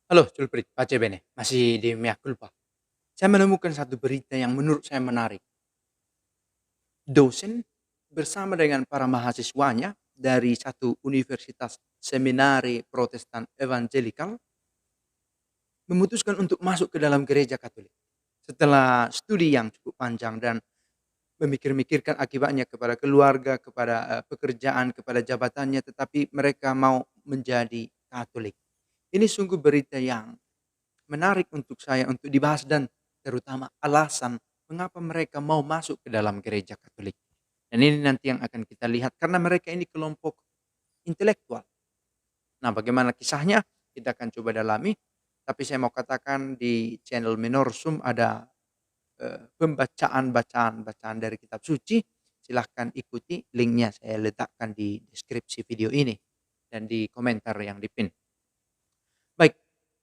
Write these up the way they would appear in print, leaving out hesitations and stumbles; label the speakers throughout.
Speaker 1: Halo, Julprit, pace bene, masih di Mea Culpa. Saya menemukan satu berita yang menurut saya menarik. Dosen bersama dengan para mahasiswanya dari satu universitas seminari Protestan Evangelikal memutuskan untuk masuk ke dalam gereja Katolik. Setelah studi yang cukup panjang dan memikir-mikirkan akibatnya kepada keluarga, kepada pekerjaan, kepada jabatannya, tetapi mereka mau menjadi Katolik. Ini sungguh berita yang menarik untuk saya untuk dibahas dan terutama alasan mengapa mereka mau masuk ke dalam gereja Katolik. Dan ini nanti yang akan kita lihat karena mereka ini kelompok intelektual. Nah, bagaimana kisahnya? Kita akan coba dalami. Tapi saya mau katakan di channel Menorsum ada bacaan dari kitab suci. Silahkan ikuti linknya saya letakkan di deskripsi video ini dan di komentar yang dipin. Baik,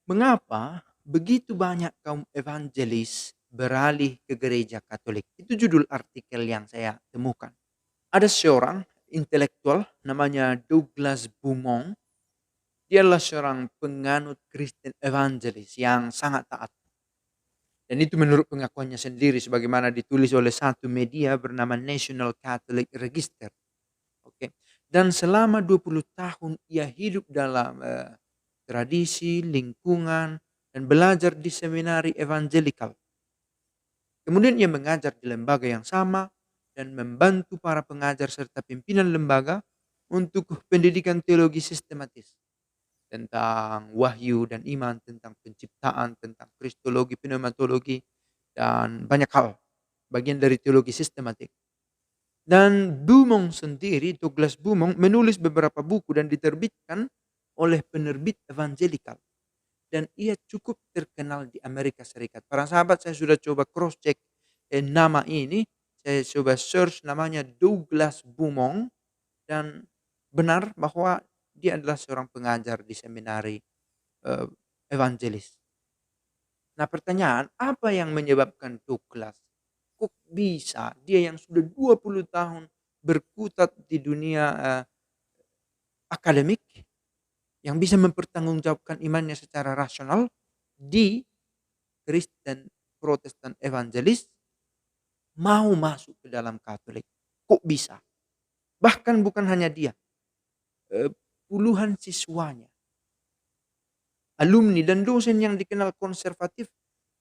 Speaker 1: mengapa begitu banyak kaum evangelis beralih ke gereja Katolik? Itu judul artikel yang saya temukan. Ada seorang intelektual namanya Douglas Beaumont. Dia adalah seorang penganut Kristen evangelis yang sangat taat. Dan itu menurut pengakuannya sendiri sebagaimana ditulis oleh satu media bernama National Catholic Register. Oke. Dan selama 20 tahun ia hidup dalam tradisi, lingkungan, dan belajar di seminari evangelikal. Kemudian ia mengajar di lembaga yang sama dan membantu para pengajar serta pimpinan lembaga untuk pendidikan teologi sistematis tentang wahyu dan iman, tentang penciptaan, tentang kristologi, pneumatologi, dan banyak hal. Bagian dari teologi sistematik. Dan Beaumont sendiri, Douglas Beaumont, menulis beberapa buku dan diterbitkan oleh penerbit evangelikal. Dan ia cukup terkenal di Amerika Serikat. Para sahabat, saya sudah coba cross check nama ini. Saya coba search namanya Douglas Beaumont dan benar bahwa dia adalah seorang pengajar di seminari eh, evangelis. Nah, pertanyaan, apa yang menyebabkan Douglas? Kok bisa dia yang sudah 20 tahun berkutat di dunia akademik yang bisa mempertanggungjawabkan imannya secara rasional di Kristen Protestan evangelis mau masuk ke dalam Katolik. Kok bisa? Bahkan bukan hanya dia, eee, puluhan siswanya, alumni dan dosen yang dikenal konservatif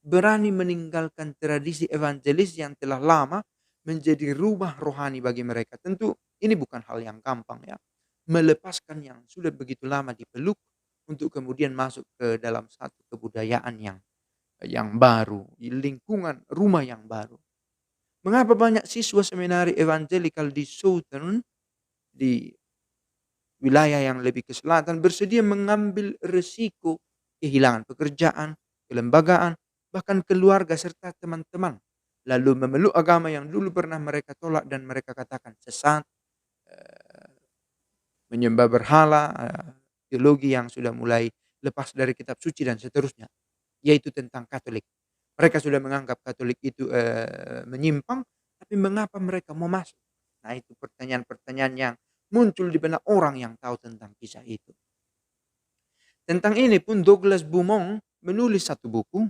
Speaker 1: berani meninggalkan tradisi evangelis yang telah lama menjadi rumah rohani bagi mereka. Tentu ini bukan hal yang gampang ya, melepaskan yang sudah begitu lama dipeluk untuk kemudian masuk ke dalam satu kebudayaan yang baru, di lingkungan rumah yang baru. Mengapa banyak siswa seminari evangelikal di Southern, di wilayah yang lebih ke selatan bersedia mengambil resiko kehilangan pekerjaan, kelembagaan, bahkan keluarga serta teman-teman. Lalu memeluk agama yang dulu pernah mereka tolak dan mereka katakan sesat, eee, menyembah berhala, teologi yang sudah mulai lepas dari kitab suci dan seterusnya, yaitu tentang Katolik. Mereka sudah menganggap Katolik itu, menyimpang, tapi mengapa mereka mau masuk? Nah, itu pertanyaan-pertanyaan yang muncul di benak orang yang tahu tentang kisah itu. Tentang ini pun Douglas Beaumont menulis satu buku,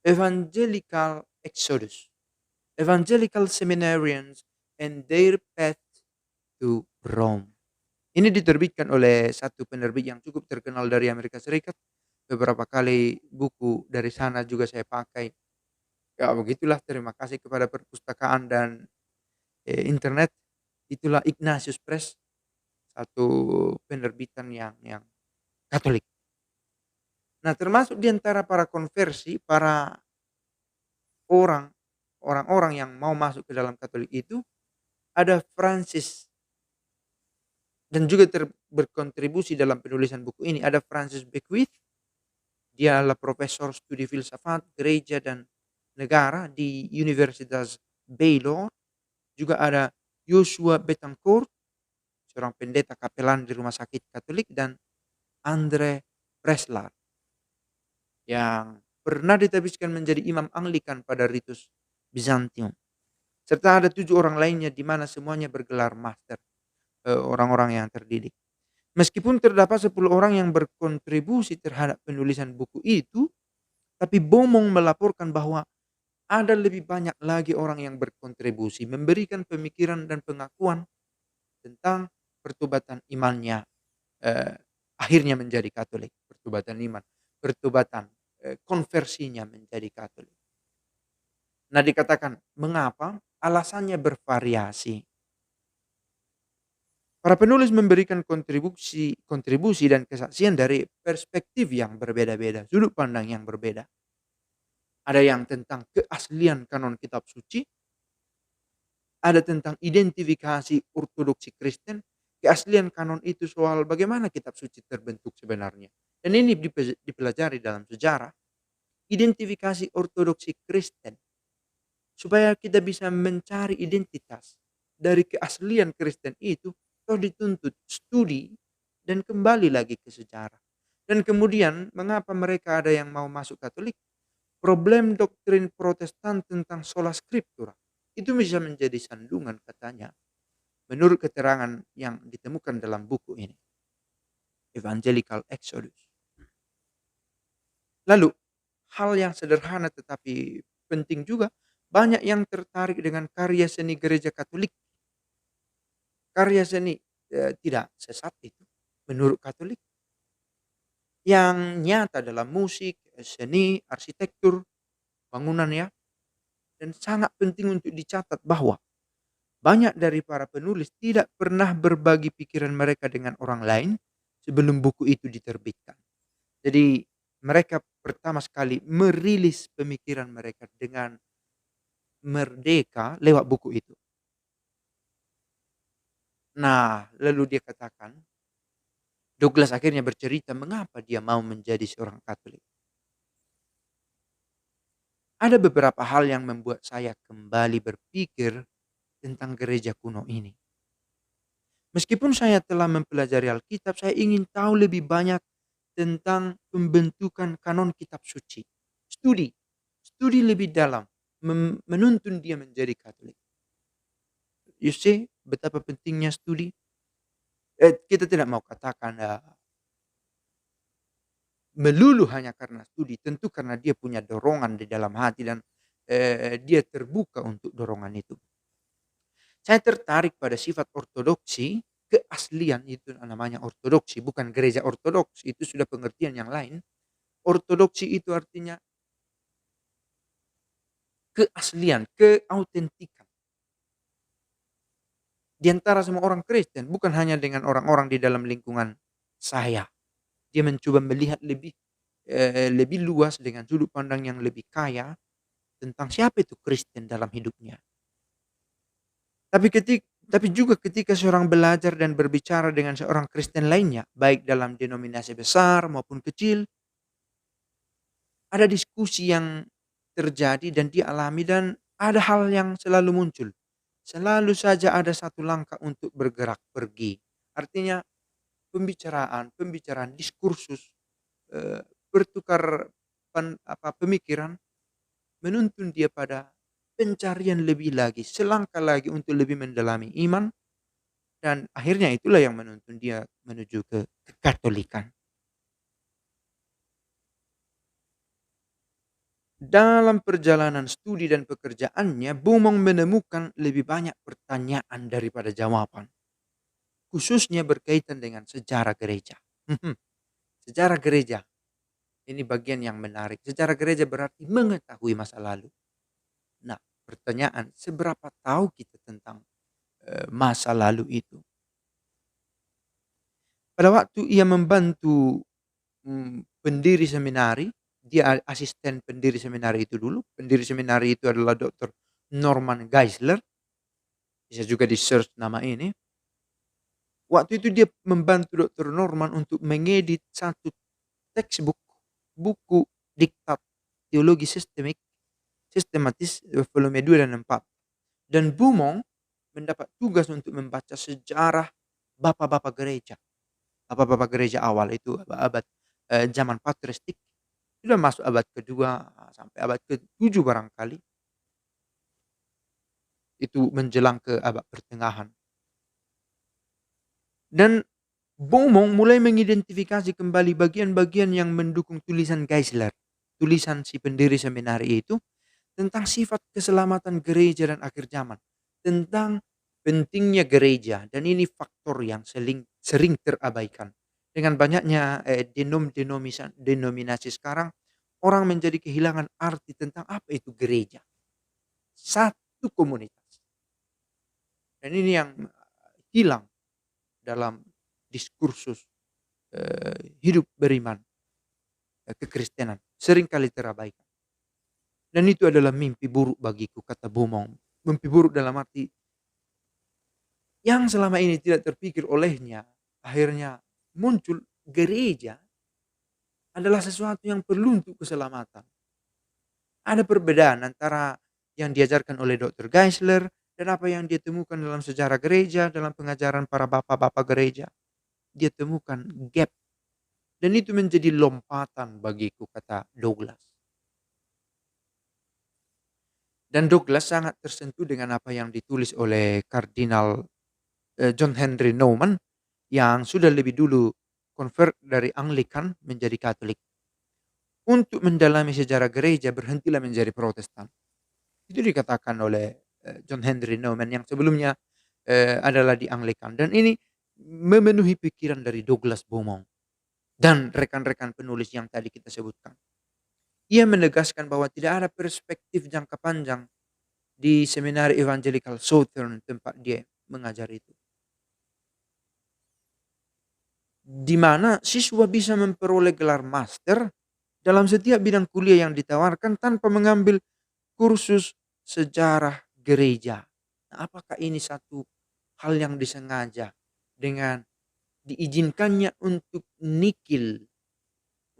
Speaker 1: Evangelical Exodus, Evangelical Seminarians and Their Path to Rome. Ini diterbitkan oleh satu penerbit yang cukup terkenal dari Amerika Serikat. Beberapa kali buku dari sana juga saya pakai. Ya begitulah, terima kasih kepada perpustakaan dan, internet. Itulah Ignatius Press, satu penerbitan yang Katolik. Nah, termasuk di antara para konversi, para orang orang-orang yang mau masuk ke dalam Katolik itu, ada Francis dan juga berkontribusi dalam penulisan buku ini, ada Francis Beckwith, dia adalah profesor studi filsafat, gereja, dan negara di Universitas Baylor. Juga ada Joshua Betancourt, seorang pendeta kapelan di rumah sakit Katolik, dan Andre Preslar yang pernah ditabiskan menjadi imam Anglikan pada ritus Bizantium. Serta ada 7 orang lainnya di mana semuanya bergelar master, orang-orang yang terdidik. Meskipun terdapat 10 orang yang berkontribusi terhadap penulisan buku itu, tapi Bomong melaporkan bahwa ada lebih banyak lagi orang yang berkontribusi, memberikan pemikiran dan pengakuan tentang pertobatan imannya, eee, akhirnya menjadi Katolik, pertobatan iman, pertobatan, konversinya menjadi Katolik. Nah, dikatakan mengapa? Alasannya bervariasi. Para penulis memberikan kontribusi kontribusi dan kesaksian dari perspektif yang berbeda-beda, sudut pandang yang berbeda. Ada yang tentang keaslian kanon kitab suci, ada tentang identifikasi ortodoksi Kristen, keaslian kanon itu soal bagaimana kitab suci terbentuk sebenarnya. Dan ini dipelajari dalam sejarah, identifikasi ortodoksi Kristen, supaya kita bisa mencari identitas dari keaslian Kristen itu, toh dituntut studi dan kembali lagi ke sejarah. Dan kemudian mengapa mereka ada yang mau masuk Katolik? Problem doktrin Protestan tentang sola scriptura itu bisa menjadi sandungan katanya menurut keterangan yang ditemukan dalam buku ini, Evangelical Exodus. Lalu hal yang sederhana tetapi penting juga, banyak yang tertarik dengan karya seni gereja Katolik. Karya seni tidak sesat itu menurut Katolik, yang nyata dalam musik, seni, arsitektur, bangunan ya, dan sangat penting untuk dicatat bahwa banyak dari para penulis tidak pernah berbagi pikiran mereka dengan orang lain sebelum buku itu diterbitkan. Jadi mereka pertama sekali merilis pemikiran mereka dengan merdeka lewat buku itu. Nah, lalu dia katakan, Douglas akhirnya bercerita mengapa dia mau menjadi seorang Katolik. Ada beberapa hal yang membuat saya kembali berpikir tentang gereja kuno ini. Meskipun saya telah mempelajari Alkitab, saya ingin tahu lebih banyak tentang pembentukan kanon kitab suci. Studi, studi lebih dalam, menuntun dia menjadi Katolik. You see betapa pentingnya studi? Kita tidak mau katakan melulu hanya karena studi, tentu karena dia punya dorongan di dalam hati dan dia terbuka untuk dorongan itu. Saya tertarik pada sifat ortodoksi, keaslian itu namanya ortodoksi, bukan gereja ortodoks, itu sudah pengertian yang lain. Ortodoksi itu artinya keaslian, keautentikan. Di antara semua orang Kristen, bukan hanya dengan orang-orang di dalam lingkungan saya. Dia mencoba melihat lebih luas dengan sudut pandang yang lebih kaya tentang siapa itu Kristen dalam hidupnya. Tapi juga ketika seorang belajar dan berbicara dengan seorang Kristen lainnya, baik dalam denominasi besar maupun kecil, ada diskusi yang terjadi dan dialami dan ada hal yang selalu muncul. Selalu saja ada satu langkah untuk bergerak pergi. Artinya pembicaraan, diskursus, bertukar pemikiran menuntun dia pada pencarian lebih lagi, selangkah lagi untuk lebih mendalami iman dan akhirnya itulah yang menuntun dia menuju ke kekatolikan. Dalam perjalanan studi dan pekerjaannya, Bumong menemukan lebih banyak pertanyaan daripada jawaban, khususnya berkaitan dengan sejarah gereja. Sejarah gereja, ini bagian yang menarik. Sejarah gereja berarti mengetahui masa lalu. Nah, pertanyaan, seberapa tahu kita tentang masa lalu itu? Pada waktu ia membantu pendiri seminari, dia asisten pendiri seminari itu dulu. Pendiri seminari itu adalah Dr. Norman Geisler, bisa juga di-search nama ini. Waktu itu dia membantu Dr. Norman untuk mengedit satu textbook, buku diktat teologi sistematis volume 2 dan 4. Dan Bumong mendapat tugas untuk membaca sejarah bapak-bapak gereja. Bapak-bapak gereja awal itu abad zaman patristik, sudah masuk abad kedua sampai abad ke-7 barangkali. Itu menjelang ke abad pertengahan. Dan Beaumont mulai mengidentifikasi kembali bagian-bagian yang mendukung tulisan Geisler, tulisan si pendiri seminari itu, tentang sifat keselamatan gereja dan akhir zaman, tentang pentingnya gereja, dan ini faktor yang sering terabaikan. Dengan banyaknya denominasi sekarang, orang menjadi kehilangan arti tentang apa itu gereja. Satu komunitas. Dan ini yang hilang dalam diskursus hidup beriman, kekristenan, seringkali terabaikan. Dan itu adalah mimpi buruk bagiku, kata Beaumont. Mimpi buruk dalam arti yang selama ini tidak terpikir olehnya, akhirnya muncul gereja adalah sesuatu yang perlu untuk keselamatan. Ada perbedaan antara yang diajarkan oleh Dr. Geisler dan apa yang dia temukan dalam sejarah gereja, dalam pengajaran para bapak-bapak gereja. Dia temukan gap. Dan itu menjadi lompatan bagiku, kata Douglas. Dan Douglas sangat tersentuh dengan apa yang ditulis oleh Kardinal John Henry Newman yang sudah lebih dulu convert dari Anglikan menjadi Katolik. Untuk mendalami sejarah gereja, berhentilah menjadi Protestan. Itu dikatakan oleh John Henry Newman yang sebelumnya adalah di Anglikan. Dan ini memenuhi pikiran dari Douglas Beaumont dan rekan-rekan penulis yang tadi kita sebutkan. Ia menegaskan bahwa tidak ada perspektif jangka panjang di Seminari Evangelical Southern tempat dia mengajar itu. Di mana siswa bisa memperoleh gelar master dalam setiap bidang kuliah yang ditawarkan tanpa mengambil kursus sejarah gereja. Nah, apakah ini satu hal yang disengaja dengan diizinkannya untuk nikil,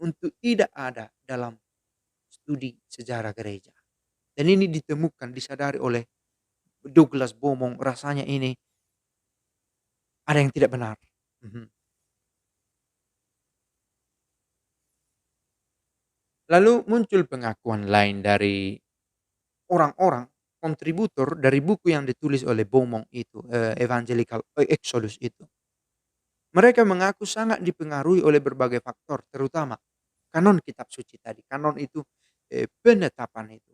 Speaker 1: untuk tidak ada dalam studi sejarah gereja. Dan ini ditemukan, disadari oleh Douglas Beaumont, rasanya ini ada yang tidak benar. Mhm. Lalu muncul pengakuan lain dari orang-orang kontributor dari buku yang ditulis oleh Beaumont itu, Evangelical Exodus itu. Mereka mengaku sangat dipengaruhi oleh berbagai faktor, terutama kanon kitab suci tadi. Kanon itu penetapan itu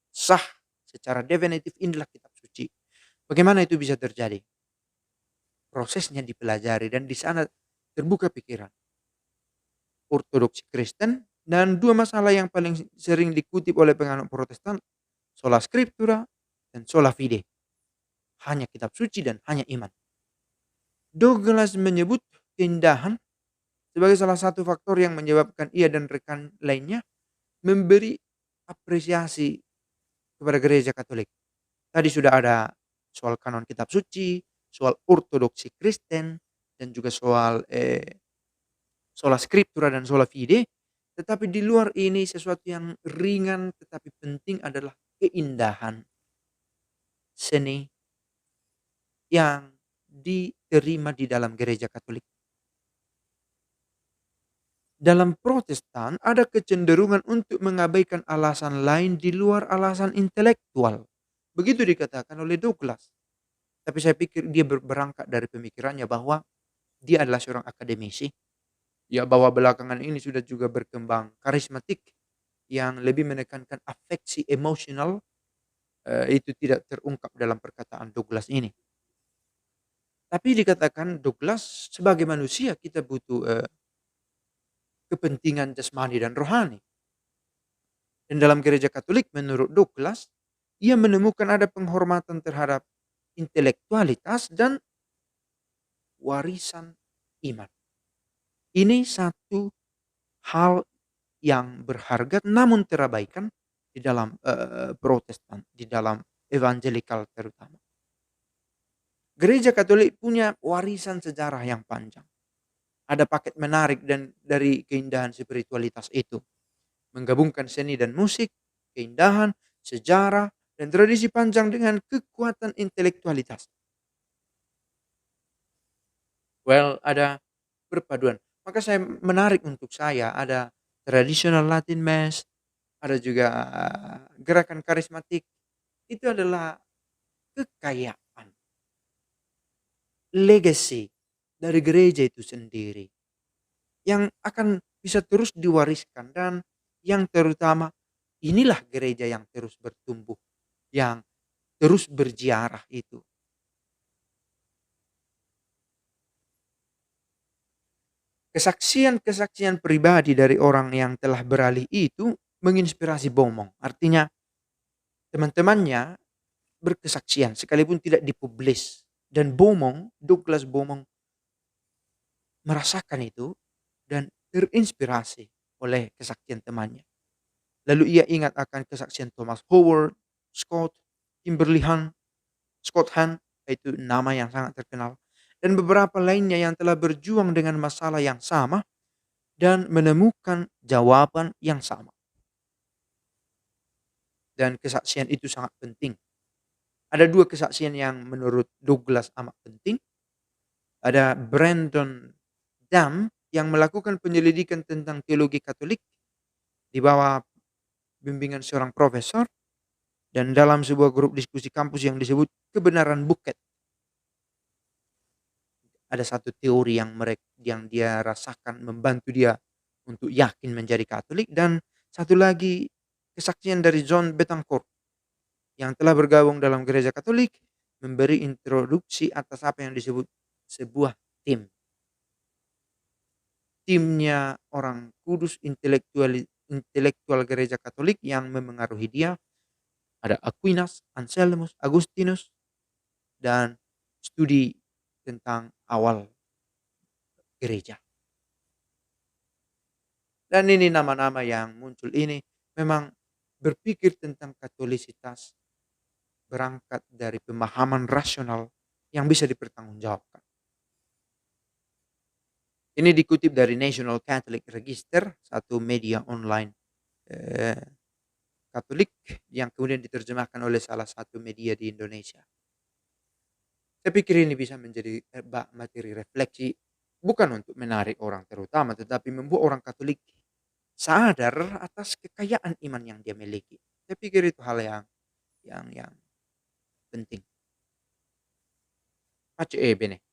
Speaker 1: sah secara definitif, inilah kitab suci. Bagaimana itu bisa terjadi? Prosesnya dipelajari dan di sana terbuka pikiran. Ortodoksi Kristen dan dua masalah yang paling sering dikutip oleh penganut Protestan, sola scriptura dan sola fide. Hanya kitab suci dan hanya iman. Douglas menyebut keindahan sebagai salah satu faktor yang menyebabkan ia dan rekan lainnya memberi apresiasi kepada gereja Katolik. Tadi sudah ada soal kanon kitab suci, soal ortodoksi Kristen, dan juga soal sola scriptura dan sola fide. Tetapi di luar ini sesuatu yang ringan tetapi penting adalah keindahan seni yang diterima di dalam gereja Katolik. Dalam Protestan ada kecenderungan untuk mengabaikan alasan lain di luar alasan intelektual. Begitu dikatakan oleh Douglas. Tapi saya pikir dia berangkat dari pemikirannya bahwa dia adalah seorang akademisi. Ya, bahwa belakangan ini sudah juga berkembang karismatik yang lebih menekankan afeksi emosional, itu tidak terungkap dalam perkataan Douglas ini. Tapi dikatakan Douglas, sebagai manusia kita butuh kepentingan jasmani dan rohani. Dan dalam gereja Katolik menurut Douglas, ia menemukan ada penghormatan terhadap intelektualitas dan warisan iman. Ini satu hal yang berharga namun terabaikan di dalam Protestan, di dalam evangelikal terutama. Gereja Katolik punya warisan sejarah yang panjang. Ada paket menarik dan dari keindahan spiritualitas itu. Menggabungkan seni dan musik, keindahan, sejarah, dan tradisi panjang dengan kekuatan intelektualitas. Well, ada perpaduan. Maka saya menarik untuk saya ada tradisional Latin Mass, ada juga gerakan karismatik. Itu adalah kekayaan, legacy dari gereja itu sendiri yang akan bisa terus diwariskan, dan yang terutama inilah gereja yang terus bertumbuh, yang terus berziarah itu. Kesaksian-kesaksian pribadi dari orang yang telah beralih itu menginspirasi Bomong. Artinya teman-temannya berkesaksian sekalipun tidak dipublis, dan Douglas Bomong merasakan itu dan terinspirasi oleh kesaksian temannya. Lalu ia ingat akan kesaksian Thomas Howard, Scott, Kimberly Hunt, Scott Hunt, itu nama yang sangat terkenal, dan beberapa lainnya yang telah berjuang dengan masalah yang sama dan menemukan jawaban yang sama. Dan kesaksian itu sangat penting. Ada dua kesaksian yang menurut Douglas amat penting. Ada Brandon Dam yang melakukan penyelidikan tentang teologi Katolik di bawah bimbingan seorang profesor, dan dalam sebuah grup diskusi kampus yang disebut kebenaran buket. Ada satu teori yang dia rasakan membantu dia untuk yakin menjadi Katolik, dan satu lagi kesaksian dari John Betancourt yang telah bergabung dalam gereja Katolik, memberi introduksi atas apa yang disebut sebuah tim. Timnya orang kudus intelektual gereja Katolik yang memengaruhi dia. Ada Aquinas, Anselmus, Agustinus, dan studi tentang awal gereja. Dan ini nama-nama yang muncul ini memang berpikir tentang katolisitas berangkat dari pemahaman rasional yang bisa dipertanggungjawabkan. Ini dikutip dari National Catholic Register, satu media online eh, Katolik yang kemudian diterjemahkan oleh salah satu media di Indonesia. Saya pikir ini bisa menjadi materi refleksi, bukan untuk menarik orang terutama, tetapi membuat orang Katolik sadar atas kekayaan iman yang dia miliki. Saya pikir itu hal yang penting. Pace bene.